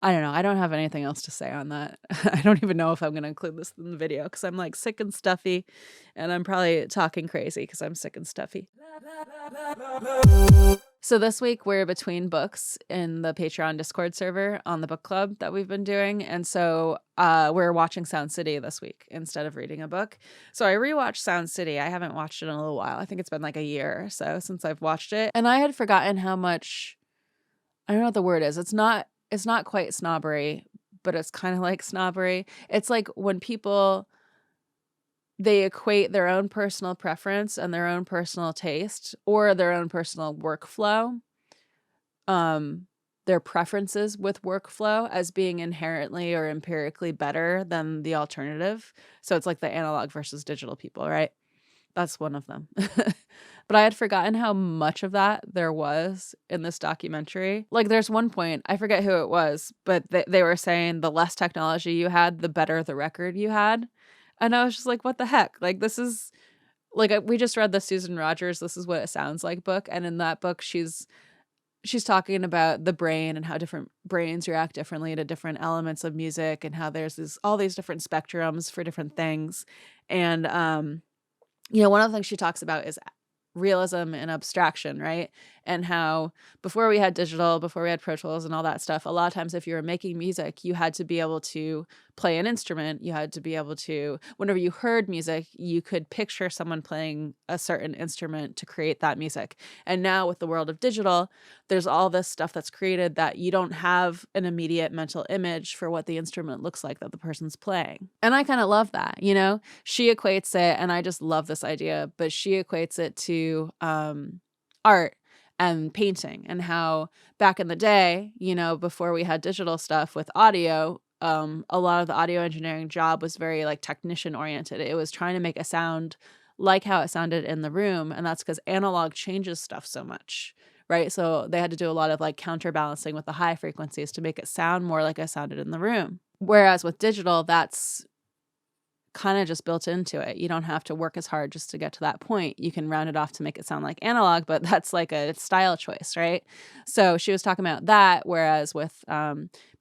I don't know. I don't have anything else to say on that. I don't even know if I'm gonna include this in the video because I'm, like, sick and stuffy, and I'm probably talking crazy because 'cause I'm sick and stuffy. So this week, we're between books in the Patreon Discord server on the book club that we've been doing, and so, we're watching Sound City this week instead of reading a book. So I rewatched Sound City. I haven't watched it in a little while. I think it's been, like, a year or so since I've watched it, and I had forgotten how much I don't know what the word is. It's not quite snobbery, but it's kinda like snobbery. It's like when people they equate their own personal preference and their own personal taste or their own personal workflow, um, their preferences with workflow as being inherently or empirically better than the alternative. So it's like the analog versus digital people, right? That's one of them. But I had forgotten how much of that there was in this documentary. Like, there's one point, I forget who it was, but they were saying the less technology you had, the better the record you had. And I was just like, what the heck? Like, this is like we just read the Susan Rogers This Is What It Sounds Like book. And in that book, she's talking about the brain and how different brains react differently to different elements of music and how there's all these different spectrums for different things. And one of the things she talks about is realism and abstraction, right? And how before we had digital, before we had Pro Tools and all that stuff, a lot of times if you were making music, you had to be able to play an instrument. You had to be able to, whenever you heard music, you could picture someone playing a certain instrument to create that music. And now with the world of digital, there's all this stuff that's created that you don't have an immediate mental image for what the instrument looks like that the person's playing. And I kind of love that, She equates it, and I just love this idea, but she equates it to art and painting and how back in the day, before we had digital stuff with audio, a lot of the audio engineering job was very like technician oriented. It was trying to make a sound like how it sounded in the room, and that's because analog changes stuff so much, right? So they had to do a lot of like counterbalancing with the high frequencies to make it sound more like it sounded in the room. Whereas with digital, that's kind of just built into it. You don't have to work as hard just to get to that point. You can round it off to make it sound like analog, but that's like a style choice, right? So she was talking about that, whereas with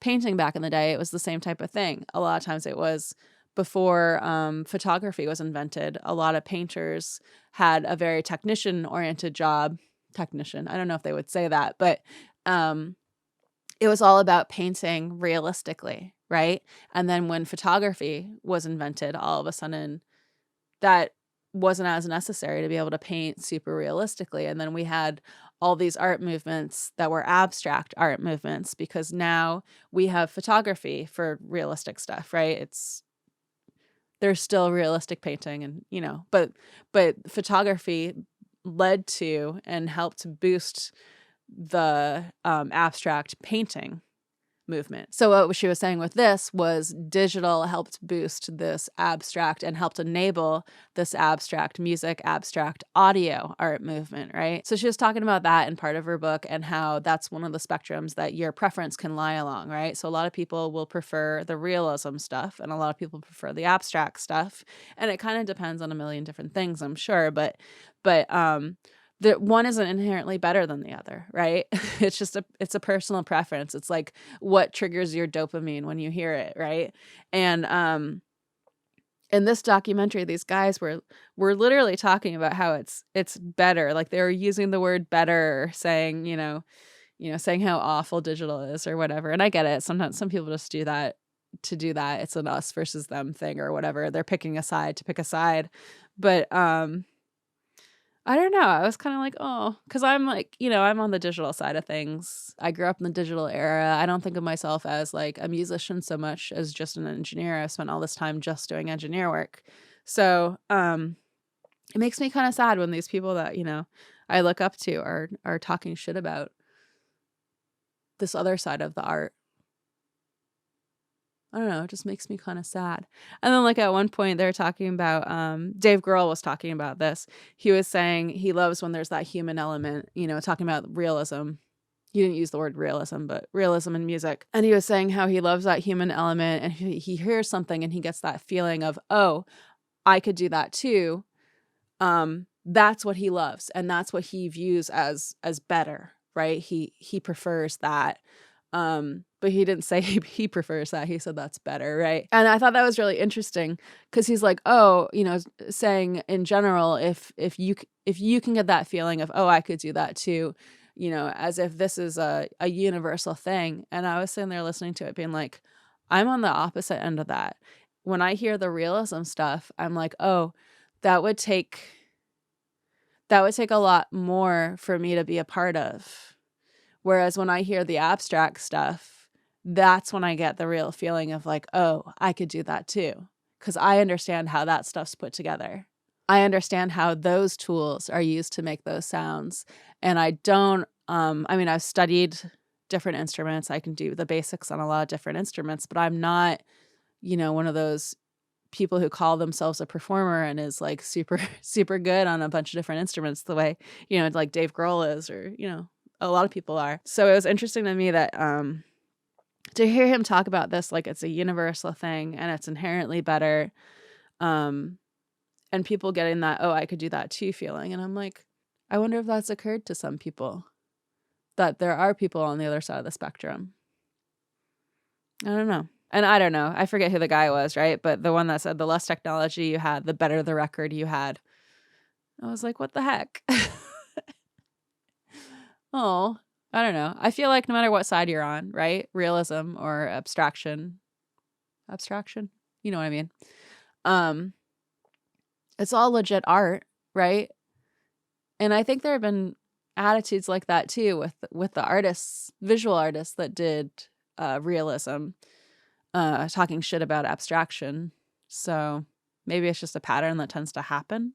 painting back in the day, it was the same type of thing. A lot of times it was before photography was invented, a lot of painters had a very technician-oriented job. Technician, I don't know if they would say that, but it was all about painting realistically, right? And then when photography was invented, all of a sudden that wasn't as necessary to be able to paint super realistically. And then we had all these art movements that were abstract art movements because now we have photography for realistic stuff, right? There's still realistic painting and, but photography led to and helped boost the abstract painting movement. So what she was saying with this was digital helped boost this abstract and helped enable this abstract music, abstract audio art movement, right? So she was talking about that in part of her book and how that's one of the spectrums that your preference can lie along, right? So a lot of people will prefer the realism stuff and a lot of people prefer the abstract stuff. And it kind of depends on a million different things, I'm sure, but the one isn't inherently better than the other, right? It's a personal preference. It's like what triggers your dopamine when you hear it, right? And in this documentary, these guys were literally talking about how it's better. Like they were using the word better, saying, saying how awful digital is or whatever. And I get it. Sometimes some people just do that to do that. It's an us versus them thing or whatever. They're picking a side to pick a side. But I don't know. I was kind of like, oh, because I'm like, I'm on the digital side of things. I grew up in the digital era. I don't think of myself as like a musician so much as just an engineer. I spent all this time just doing engineer work. So it makes me kind of sad when these people that, I look up to are talking shit about this other side of the art. I don't know, it just makes me kind of sad. And then like at one point they're talking about Dave Grohl was talking about this. He was saying he loves when there's that human element, talking about realism. He didn't use the word realism, but realism in music. And he was saying how he loves that human element and he hears something and he gets that feeling of, oh, I could do that too. That's what he loves and that's what he views as better, right? He prefers that But he didn't say he prefers that. He said that's better, right? And I thought that was really interesting because he's like, oh, saying in general, if you can get that feeling of, oh, I could do that too, as if this is a universal thing. And I was sitting there listening to it being like, I'm on the opposite end of that. When I hear the realism stuff, I'm like, oh, that would take a lot more for me to be a part of. Whereas when I hear the abstract stuff, that's when I get the real feeling of like, oh, I could do that too. Because I understand how that stuff's put together. I understand how those tools are used to make those sounds. And I don't, I've studied different instruments. I can do the basics on a lot of different instruments, but I'm not, one of those people who call themselves a performer and is like super, super good on a bunch of different instruments the way, like Dave Grohl is, or, a lot of people are. So it was interesting to me that to hear him talk about this like it's a universal thing and it's inherently better, and people getting that, oh, I could do that too feeling. And I'm like, I wonder if that's occurred to some people, that there are people on the other side of the spectrum. I don't know. And I don't know. I forget who the guy was, right? But the one that said the less technology you had, the better the record you had. I was like, what the heck? Oh, I don't know. I feel like no matter what side you're on, right? Realism or abstraction. Abstraction? You know what I mean? It's all legit art, right? And I think there have been attitudes like that too with the artists, visual artists that did realism, talking shit about abstraction. So maybe it's just a pattern that tends to happen.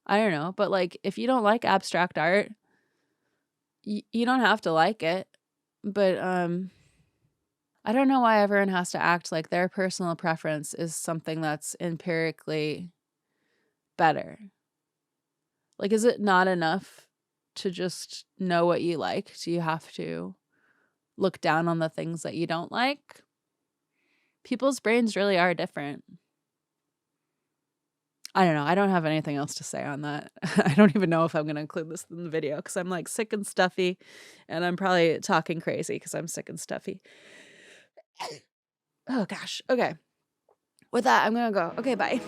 I don't know. But like, if you don't like abstract art, you don't have to like it. But I don't know why everyone has to act like their personal preference is something that's empirically better. Like, is it not enough to just know what you like? Do you have to look down on the things that you don't like? People's brains really are different. I don't know. I don't have anything else to say on that. I don't even know if I'm going to include this in the video because I'm like sick and stuffy, and I'm probably talking crazy because I'm sick and stuffy. Oh gosh. Okay. With that, I'm going to go. Okay, bye.